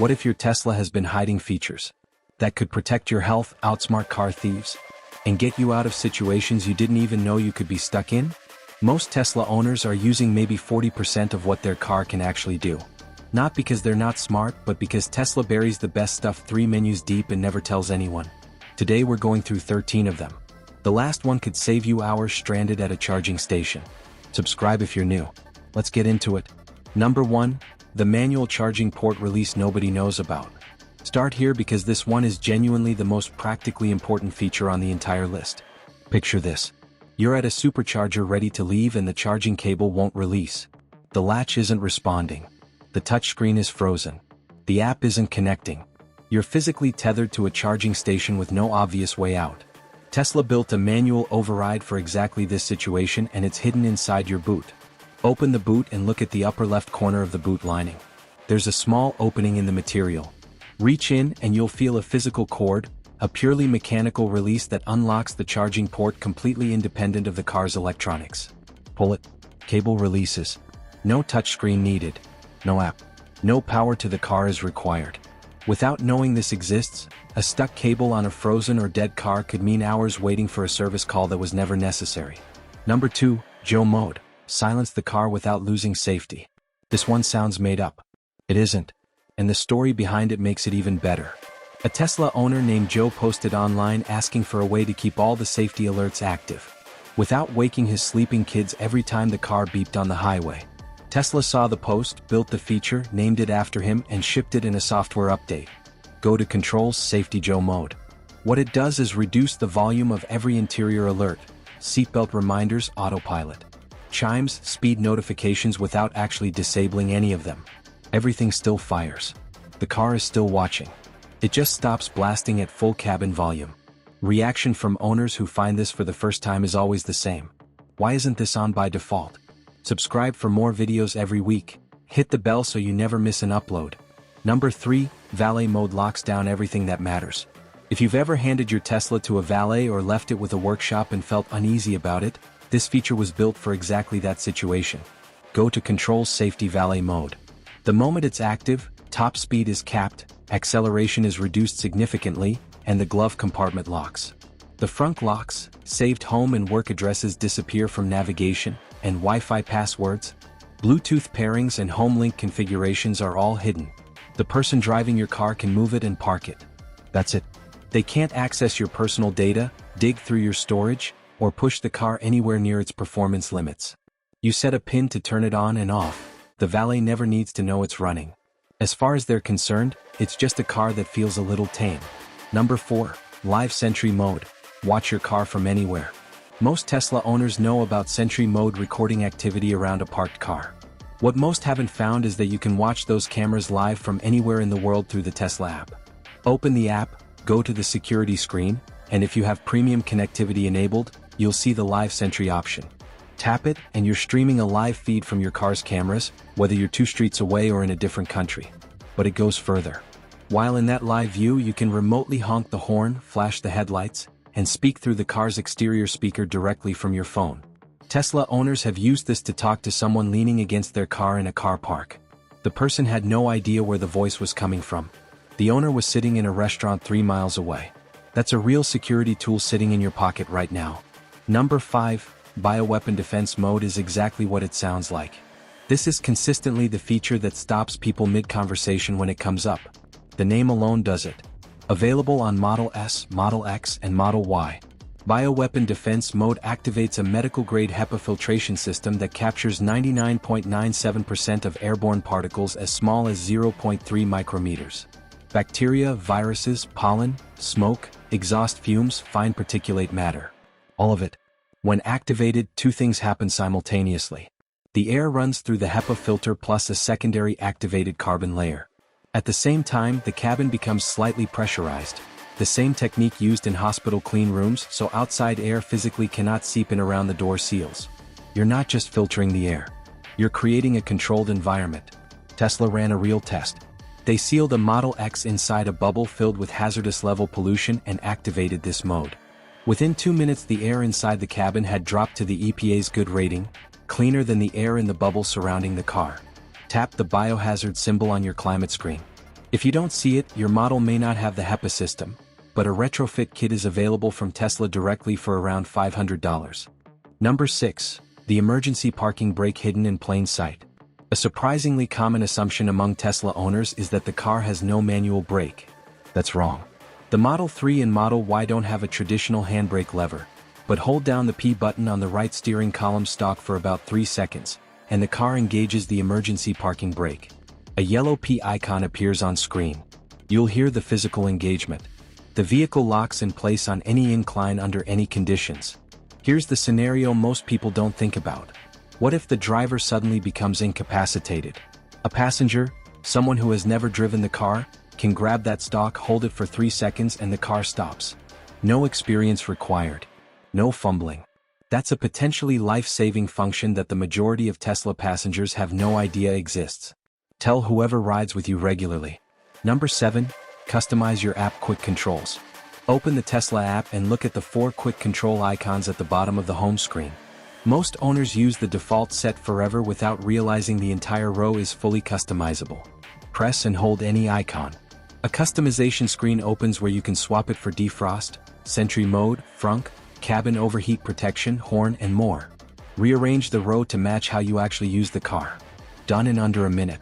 What if your Tesla has been hiding features that could protect your health, outsmart car thieves, and get you out of situations you didn't even know you could be stuck in? Most Tesla owners are using maybe 40% of what their car can actually do. Not because they're not smart, but because Tesla buries the best stuff 3 menus deep and never tells anyone. Today we're going through 13 of them. The last one could save you hours stranded at a charging station. Subscribe if you're new. Let's get into it. Number 1. The manual charging port release nobody knows about. Start here because this one is genuinely the most practically important feature on the entire list. Picture this. You're at a supercharger ready to leave and the charging cable won't release. The latch isn't responding. The touchscreen is frozen. The app isn't connecting. You're physically tethered to a charging station with no obvious way out. Tesla built a manual override for exactly this situation, and it's hidden inside your boot. Open the boot and look at the upper left corner of the boot lining. There's a small opening in the material. Reach in and you'll feel a physical cord, a purely mechanical release that unlocks the charging port completely independent of the car's electronics. Pull it. Cable releases. No touchscreen needed. No app. No power to the car is required. Without knowing this exists, a stuck cable on a frozen or dead car could mean hours waiting for a service call that was never necessary. Number 2. Joe Mode. Silence the car without losing safety. This one sounds made up. It isn't. And the story behind it makes it even better. A Tesla owner named Joe posted online asking for a way to keep all the safety alerts active, without waking his sleeping kids every time the car beeped on the highway. Tesla saw the post, built the feature, named it after him, and shipped it in a software update. Go to Controls, Safety Joe Mode. What it does is reduce the volume of every interior alert, seatbelt reminders, autopilot, chimes, speed notifications without actually disabling any of them. Everything still fires. The car is still watching. It just stops blasting at full cabin volume. Reaction from owners who find this for the first time is always the same. Why isn't this on by default? Subscribe for more videos every week. Hit the bell so you never miss an upload. Number 3. Valet Mode locks down everything that matters. If you've ever handed your Tesla to a valet or left it with a workshop and felt uneasy about it, this feature was built for exactly that situation. Go to Controls, Safety Valet Mode. The moment it's active, top speed is capped, acceleration is reduced significantly, and the glove compartment locks. The front locks, saved home and work addresses disappear from navigation, and Wi-Fi passwords, Bluetooth pairings and home link configurations are all hidden. The person driving your car can move it and park it. That's it. They can't access your personal data, dig through your storage, or push the car anywhere near its performance limits. You set a pin to turn it on and off. The valet never needs to know it's running. As far as they're concerned, it's just a car that feels a little tame. Number 4. Live Sentry Mode. Watch your car from anywhere. Most Tesla owners know about Sentry Mode recording activity around a parked car. What most haven't found is that you can watch those cameras live from anywhere in the world through the Tesla app. Open the app, go to the security screen, and if you have premium connectivity enabled, you'll see the Live Sentry option. Tap it, and you're streaming a live feed from your car's cameras, whether you're 2 streets away or in a different country. But it goes further. While in that live view, you can remotely honk the horn, flash the headlights, and speak through the car's exterior speaker directly from your phone. Tesla owners have used this to talk to someone leaning against their car in a car park. The person had no idea where the voice was coming from. The owner was sitting in a restaurant 3 miles away. That's a real security tool sitting in your pocket right now. Number 5. Bioweapon Defense Mode is exactly what it sounds like. This is consistently the feature that stops people mid-conversation when it comes up. The name alone does it. Available on Model S, Model X, and Model Y. Bioweapon Defense Mode activates a medical-grade HEPA filtration system that captures 99.97% of airborne particles as small as 0.3 micrometers. Bacteria, viruses, pollen, smoke, exhaust fumes, fine particulate matter. All of it. When activated, 2 things happen simultaneously. The air runs through the HEPA filter plus a secondary activated carbon layer. At the same time, the cabin becomes slightly pressurized. The same technique used in hospital clean rooms, so outside air physically cannot seep in around the door seals. You're not just filtering the air. You're creating a controlled environment. Tesla ran a real test. They sealed a Model X inside a bubble filled with hazardous level pollution and activated this mode. Within 2 minutes, the air inside the cabin had dropped to the EPA's good rating, cleaner than the air in the bubble surrounding the car. Tap the biohazard symbol on your climate screen. If you don't see it, your model may not have the HEPA system, but a retrofit kit is available from Tesla directly for around $500. Number 6. The emergency parking brake hidden in plain sight. A surprisingly common assumption among Tesla owners is that the car has no manual brake. That's wrong. The Model 3 and Model Y don't have a traditional handbrake lever, but hold down the P button on the right steering column stalk for about 3 seconds, and the car engages the emergency parking brake. A yellow P icon appears on screen. You'll hear the physical engagement. The vehicle locks in place on any incline under any conditions. Here's the scenario most people don't think about. What if the driver suddenly becomes incapacitated? A passenger, someone who has never driven the car, can grab that stalk, hold it for 3 seconds, and the car stops. No experience required. No fumbling. That's a potentially life-saving function that the majority of Tesla passengers have no idea exists. Tell whoever rides with you regularly. Number 7. Customize your app quick controls. Open the Tesla app and look at the 4 quick control icons at the bottom of the home screen. Most owners use the default set forever without realizing the entire row is fully customizable. Press and hold any icon. A customization screen opens where you can swap it for defrost, sentry mode, frunk, cabin overheat protection, horn, and more. Rearrange the row to match how you actually use the car. Done in under a minute.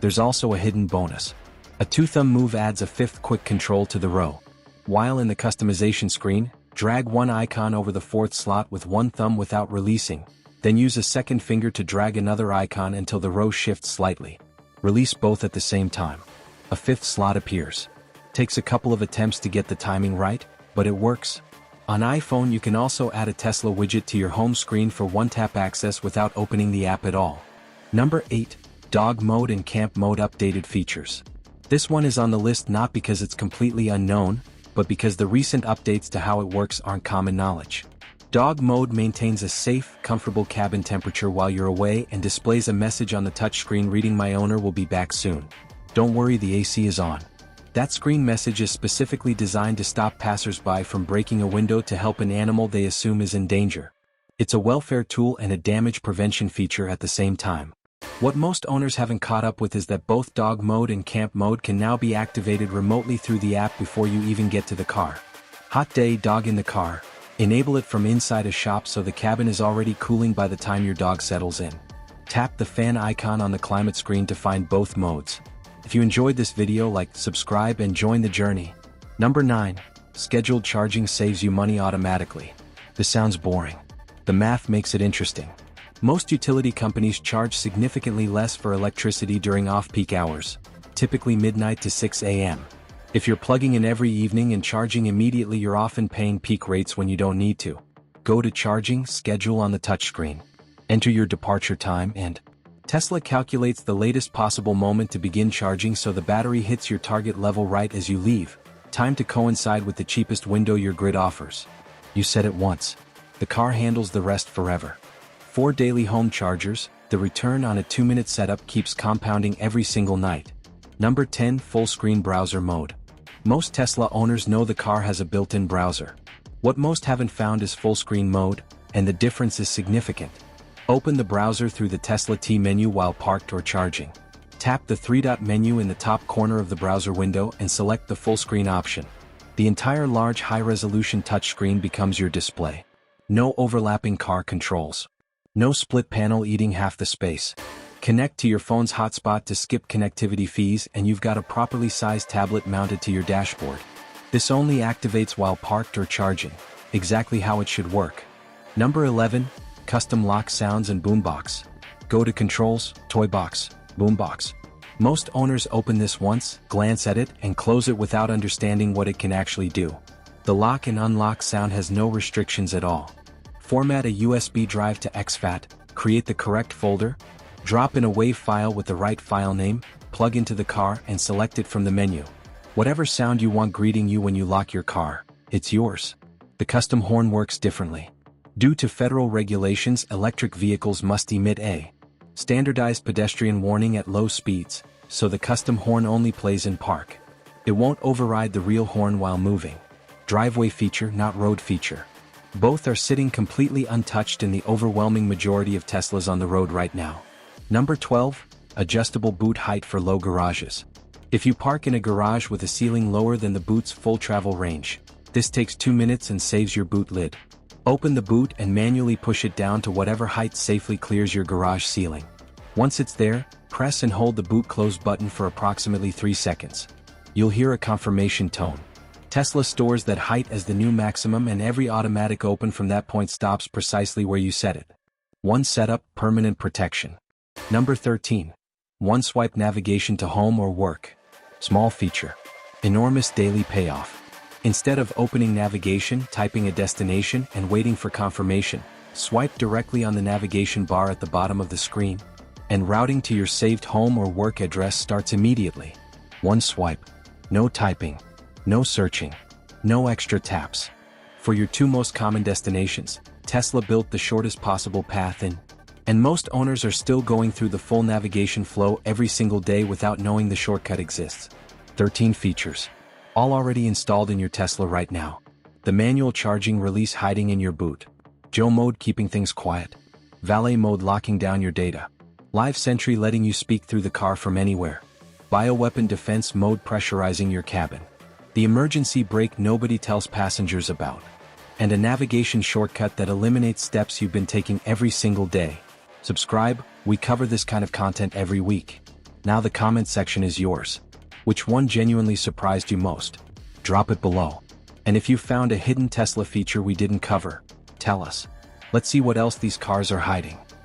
There's also a hidden bonus. A 2-thumb move adds a 5th quick control to the row. While in the customization screen, drag one icon over the 4th slot with 1 thumb without releasing, then use a 2nd finger to drag another icon until the row shifts slightly. Release both at the same time. A 5th slot appears. Takes a couple of attempts to get the timing right, but it works. On iPhone you can also add a Tesla widget to your home screen for one-tap access without opening the app at all. Number 8. Dog mode and camp mode updated features. This one is on the list not because it's completely unknown, but because the recent updates to how it works aren't common knowledge. Dog mode maintains a safe, comfortable cabin temperature while you're away and displays a message on the touchscreen reading "My owner will be back soon. Don't worry, the AC is on." That screen message is specifically designed to stop passersby from breaking a window to help an animal they assume is in danger. It's a welfare tool and a damage prevention feature at the same time. What most owners haven't caught up with is that both dog mode and camp mode can now be activated remotely through the app before you even get to the car. Hot day, dog in the car. Enable it from inside a shop so the cabin is already cooling by the time your dog settles in. Tap the fan icon on the climate screen to find both modes. If you enjoyed this video, like, subscribe, and join the journey. Number 9. Scheduled charging saves you money automatically. This sounds boring. The math makes it interesting. Most utility companies charge significantly less for electricity during off-peak hours, typically midnight to 6 a.m. If you're plugging in every evening and charging immediately, you're often paying peak rates when you don't need to. Go to Charging Schedule on the touchscreen. Enter your departure time and Tesla calculates the latest possible moment to begin charging so the battery hits your target level right as you leave. Time to coincide with the cheapest window your grid offers. You set it once. The car handles the rest forever. 4 daily home chargers, the return on a 2-minute setup keeps compounding every single night. Number 10. Full screen browser mode. Most Tesla owners know the car has a built-in browser. What most haven't found is full screen mode, and the difference is significant. Open the browser through the Tesla T menu while parked or charging. Tap the 3-dot menu in the top corner of the browser window and select the full screen option. The entire large high-resolution touchscreen becomes your display. No overlapping car controls. No split panel eating half the space. Connect to your phone's hotspot to skip connectivity fees and you've got a properly sized tablet mounted to your dashboard. This only activates while parked or charging, exactly how it should work. Number 11. Custom lock sounds and boombox. Go to Controls, Toy Box, Boombox. Most owners open this once, glance at it, and close it without understanding what it can actually do. The lock and unlock sound has no restrictions at all. Format a USB drive to exFAT, create the correct folder, drop in a WAV file with the right file name, plug into the car and select it from the menu. Whatever sound you want greeting you when you lock your car, it's yours. The custom horn works differently. Due to federal regulations, electric vehicles must emit a standardized pedestrian warning at low speeds, so the custom horn only plays in park. It won't override the real horn while moving. Driveway feature, not road feature. Both are sitting completely untouched in the overwhelming majority of Teslas on the road right now. Number 12. Adjustable boot height for low garages. If you park in a garage with a ceiling lower than the boot's full travel range, this takes 2 minutes and saves your boot lid. Open the boot and manually push it down to whatever height safely clears your garage ceiling. Once it's there, press and hold the boot close button for approximately 3 seconds. You'll hear a confirmation tone. Tesla stores that height as the new maximum, and every automatic open from that point stops precisely where you set it. One setup, permanent protection. Number 13. One swipe navigation to home or work. Small feature. Enormous daily payoff. Instead of opening navigation, typing a destination, and waiting for confirmation, swipe directly on the navigation bar at the bottom of the screen, and routing to your saved home or work address starts immediately. One swipe. No typing. No searching. No extra taps. For your 2 most common destinations, Tesla built the shortest possible path in, and most owners are still going through the full navigation flow every single day without knowing the shortcut exists. 13 features. All already installed in your Tesla right now. The manual charging release hiding in your boot. Joe mode keeping things quiet. Valet mode locking down your data. Live sentry letting you speak through the car from anywhere. Bioweapon defense mode pressurizing your cabin. The emergency brake nobody tells passengers about. And a navigation shortcut that eliminates steps you've been taking every single day. Subscribe, we cover this kind of content every week. Now the comment section is yours. Which one genuinely surprised you most? Drop it below. And if you found a hidden Tesla feature we didn't cover, tell us. Let's see what else these cars are hiding.